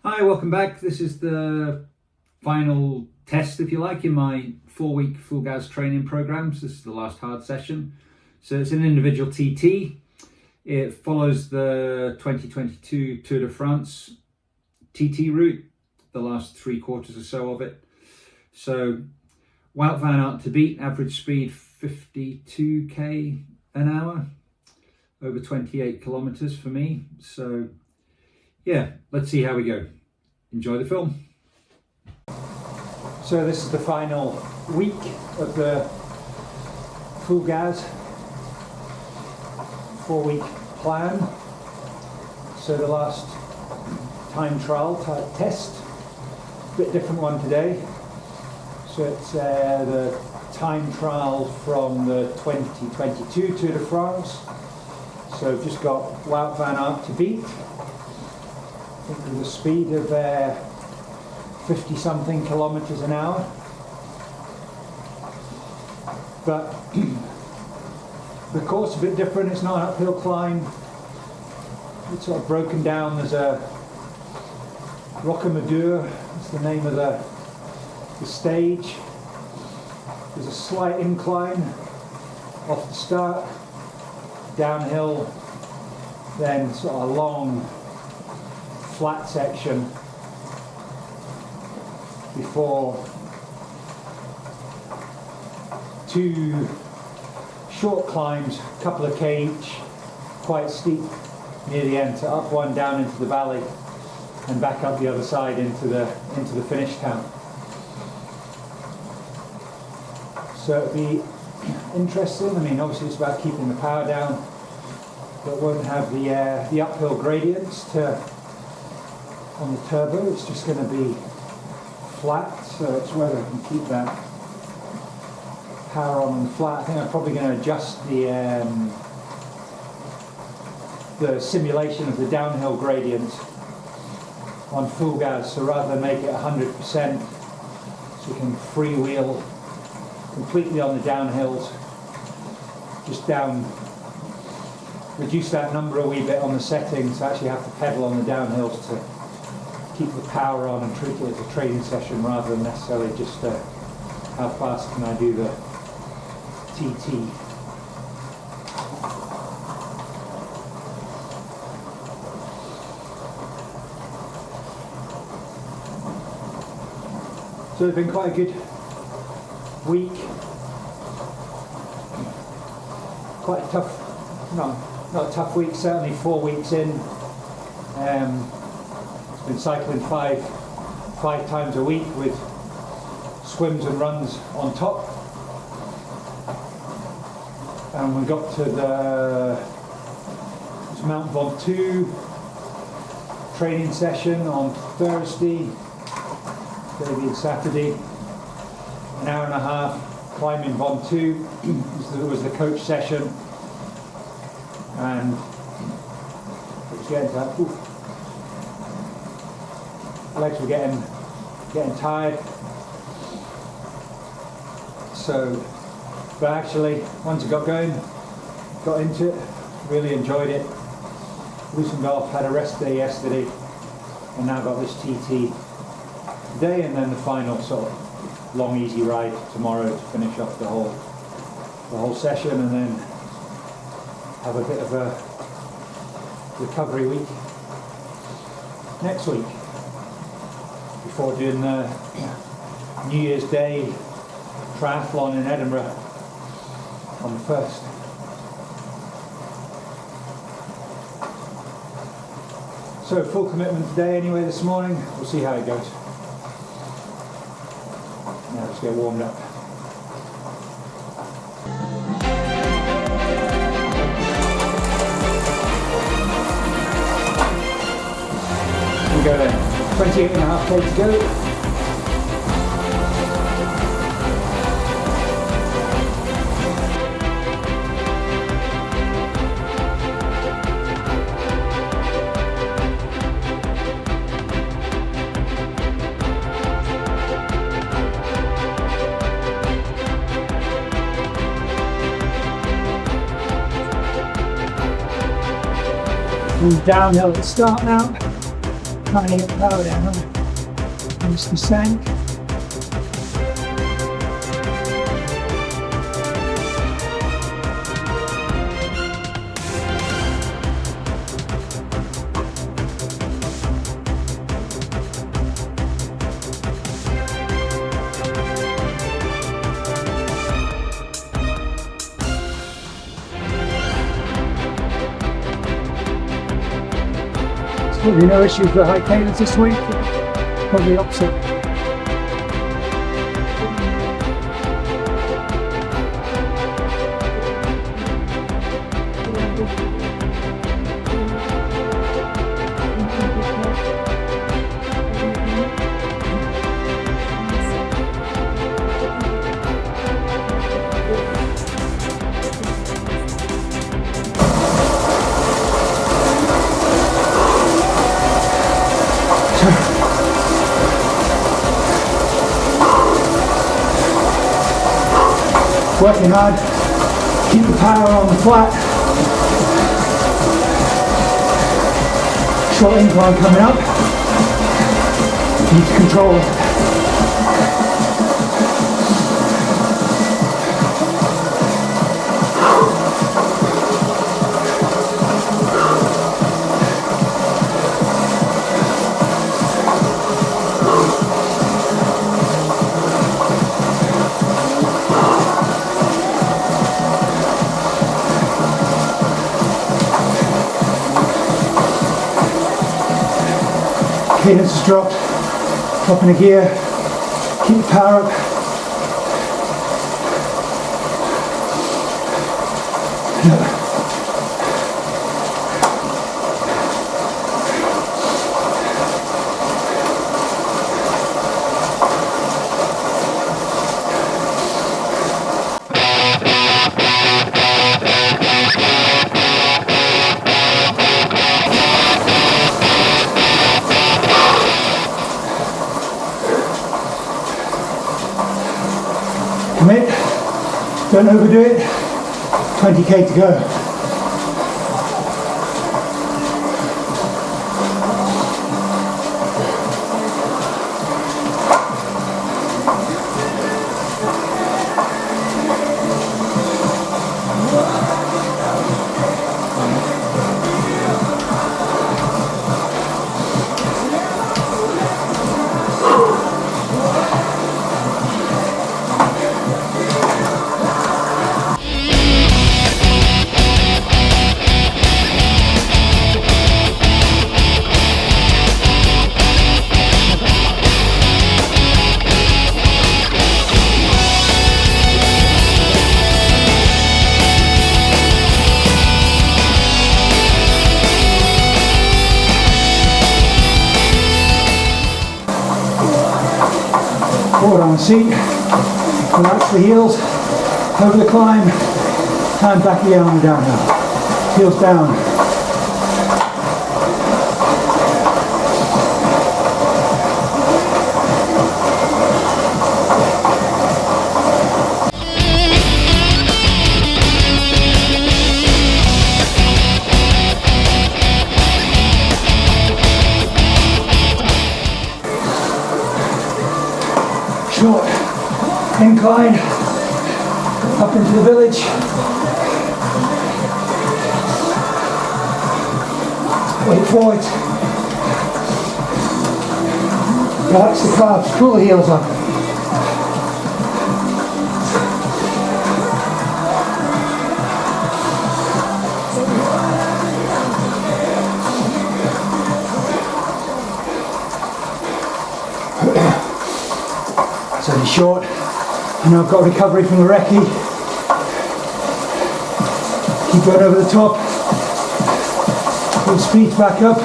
Hi, welcome back. This is the final test, if you like, in my 4-week Fulgaz training programs. This is the last hard session. So it's an individual TT. It follows the 2022 Tour de France TT route, the last 3/4 or so of it. So Wout van Aert to beat, average speed 52k an hour, over 28 kilometers for me. So yeah, let's see how we go. Enjoy the film. So this is the final week of the Fulgaz 4-week plan. So the last time trial type test, a bit different one today. So it's the time trial from the 2022 Tour de France. So I've just got Wout van Aert to beat. I think with a speed of 50 something kilometers an hour. But the course is a bit different. It's not an uphill climb. It's sort of broken down. There's a Rocamadour, that's the name of the stage. There's a slight incline off the start, downhill, then sort of a long flat section before two short climbs, a couple of k each, quite steep near the end, so up one, down into the valley, and back up the other side into the finish town. So it'll be interesting. I mean, obviously it's about keeping the power down, but won't have the uphill gradients on the turbo. It's just going to be flat, so it's whether I can keep that power on the flat. I think I'm probably going to adjust the simulation of the downhill gradient on Fulgaz, so rather than make it 100%, so we can freewheel completely on the downhills, just reduce that number a wee bit on the settings, so actually have to pedal on the downhills to keep the power on and treat it as a training session rather than necessarily just how fast can I do the TT. So it's been quite a good week. Quite a tough, not a tough week, certainly 4 weeks in. Been cycling five times a week with swims and runs on top. And we got to the Mount Ventoux training session on Thursday, maybe and Saturday. An hour and a half climbing Ventoux was the coach session, and it was getting to that. Legs were getting tired. So, but actually, once I got going, got into it, really enjoyed it. Loosened off, had a rest day yesterday, and now got this TT today, and then the final sort of long, easy ride tomorrow to finish off the whole session, and then have a bit of a recovery week next week, before doing the New Year's Day triathlon in Edinburgh on the 1st. So full commitment today anyway this morning. We'll see how it goes. Now let's get warmed up. We go then. 28.5k to go. Downhill at the start now. Trying to get power down. Use the sand. Probably no issues with high cadence this week, probably opposite. Working hard, keep the power on the flat. Short incline coming up. Need to control it. Cadence is dropped, dropping a gear, keep the power up. Commit, don't overdo it, 20k to go. Forward on the seat, relax the heels, over the climb, hand back the arm down now. Heels down. Short incline up into the village. Weight forward. Relax the calves, pull the heels up. It's only short. I know I've got recovery from the recce. Keep going over the top. Pull speed back up.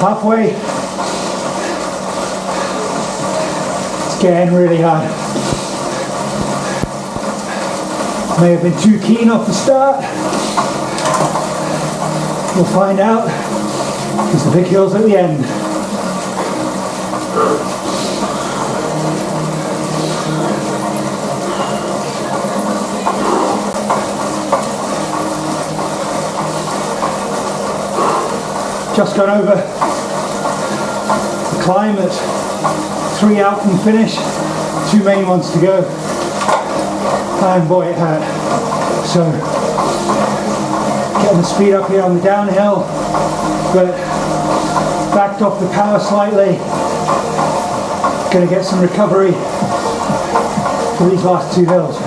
Halfway. It's getting really hard. May have been too keen off the start. We'll find out. There's the big hills at the end. Just gone over the climb at 3 out from the finish, 2 main ones to go, and boy it hurt. So getting the speed up here on the downhill, but backed off the power slightly. Going to get some recovery for these last 2 hills.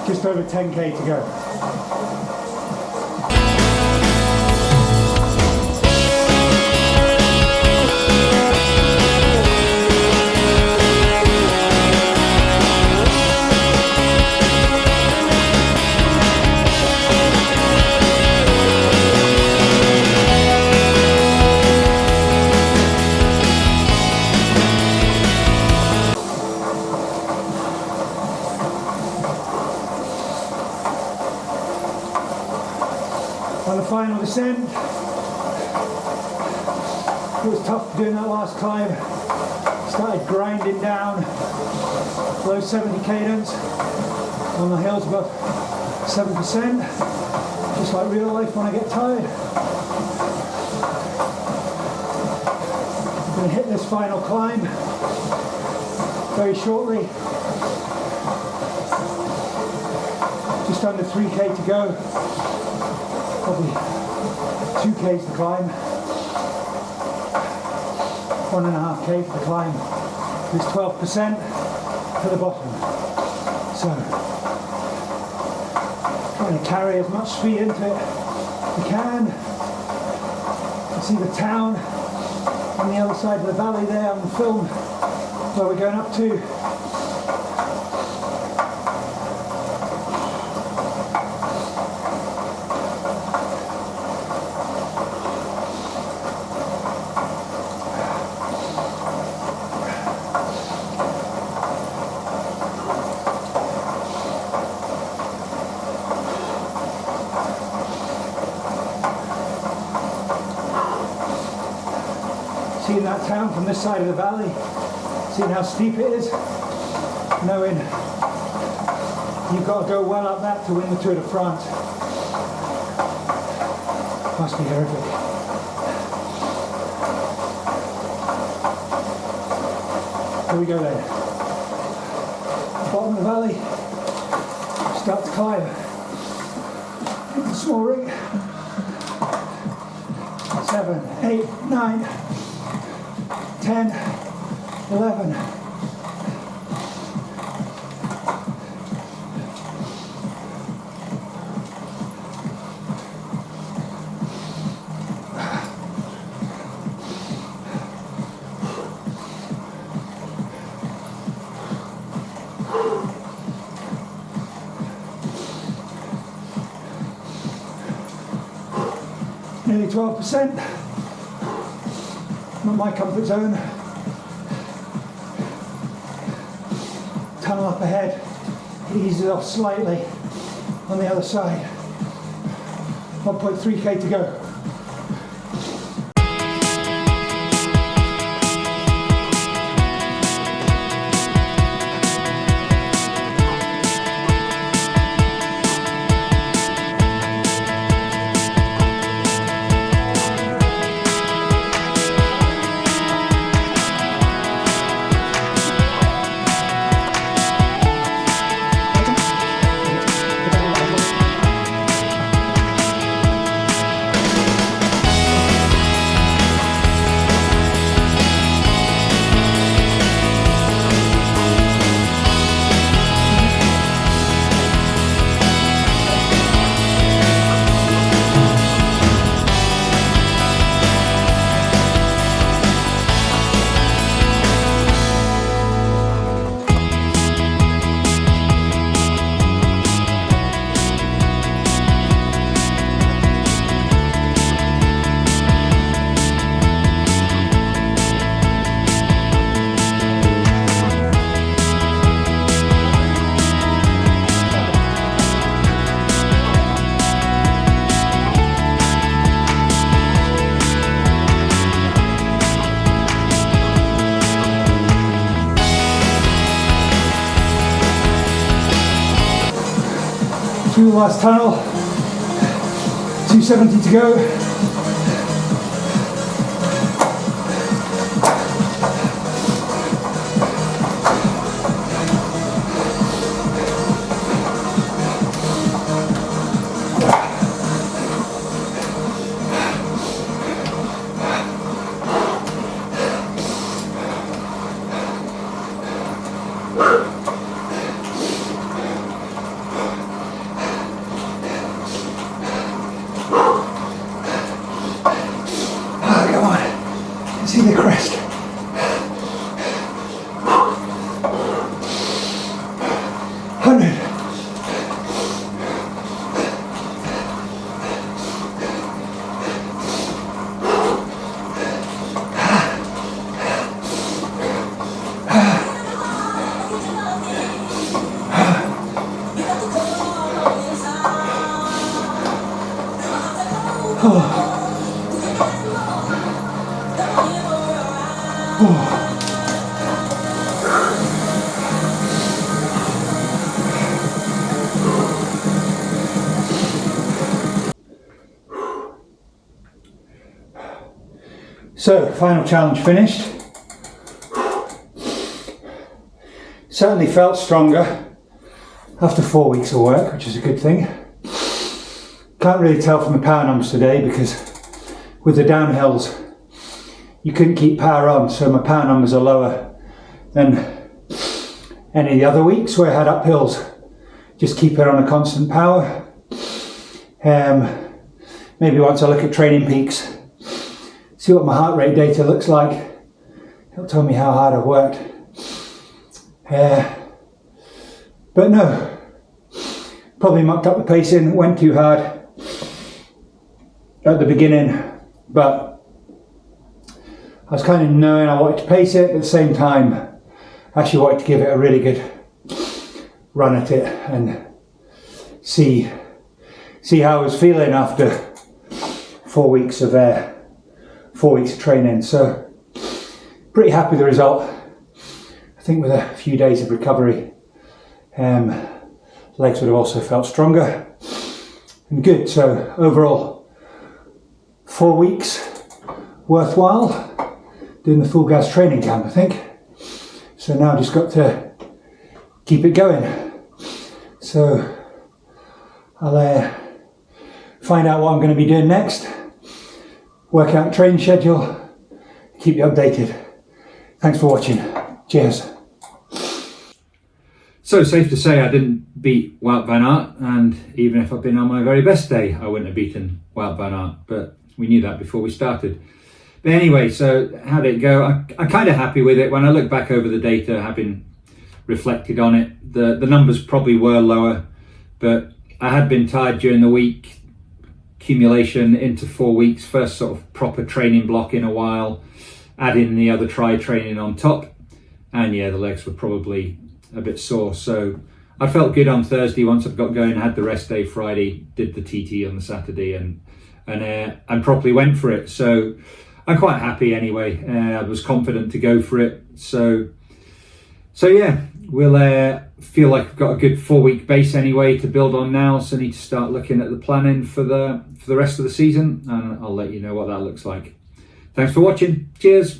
Just over 10k to go. On the final descent, it was tough doing that last climb. Started grinding down, low 70 cadence, on the hills above 7%, just like real life when I get tired. I'm going to hit this final climb very shortly. Just under 3k to go. Probably 2k's to climb, 1.5k for the climb. There's 12% to the bottom. So, trying to carry as much speed into it as we can. You see the town on the other side of the valley there on the film where we're going up to. Seeing that town from this side of the valley, seeing how steep it is, knowing you've got to go well up that to win the Tour de France. Must be horrific. Here we go then. Bottom of the valley, start to climb. It's a small ring. 7, 8, 9, 10, 11. Nearly 12%. Not my comfort zone. Tunnel up ahead. It eases off slightly on the other side. 1.3k to go. through the last tunnel. 270 to go. See the crest. So, final challenge finished. Certainly felt stronger after 4 weeks of work, which is a good thing. Can't really tell from the power numbers today because with the downhills you couldn't keep power on, so my power numbers are lower than any of the other weeks where I had uphills. Just keep it on a constant power. Maybe once I look at training peaks, see what my heart rate data looks like. It'll tell me how hard I've worked. But no, probably mucked up the pacing, went too hard at the beginning, but I was kind of knowing I wanted to pace it, but at the same time, I actually wanted to give it a really good run at it and see how I was feeling after 4 weeks of training. So pretty happy with the result. I think with a few days of recovery, legs would have also felt stronger and good. So overall, 4 weeks worthwhile doing the Fulgaz training camp, I think. So now just got to keep it going. So I'll find out what I'm going to be doing next, work out training schedule, keep you updated. Thanks for watching. Cheers. So safe to say I didn't beat Wout van Aert, and even if I've been on my very best day, I wouldn't have beaten Wout van Aert, but we knew that before we started. But anyway, so how did it go? I'm kind of happy with it. When I look back over the data, having reflected on it, the numbers probably were lower, but I had been tired during the week, accumulation into 4 weeks, first sort of proper training block in a while, adding the other tri training on top, and yeah, the legs were probably a bit sore. So I felt good on Thursday once I've got going, had the rest day Friday, did the TT on the Saturday, and properly went for it. So I'm quite happy anyway. I was confident to go for it. So yeah, we'll feel like I've got a good 4 week base anyway to build on now. So I need to start looking at the planning for the rest of the season, and I'll let you know what that looks like. Thanks for watching. Cheers.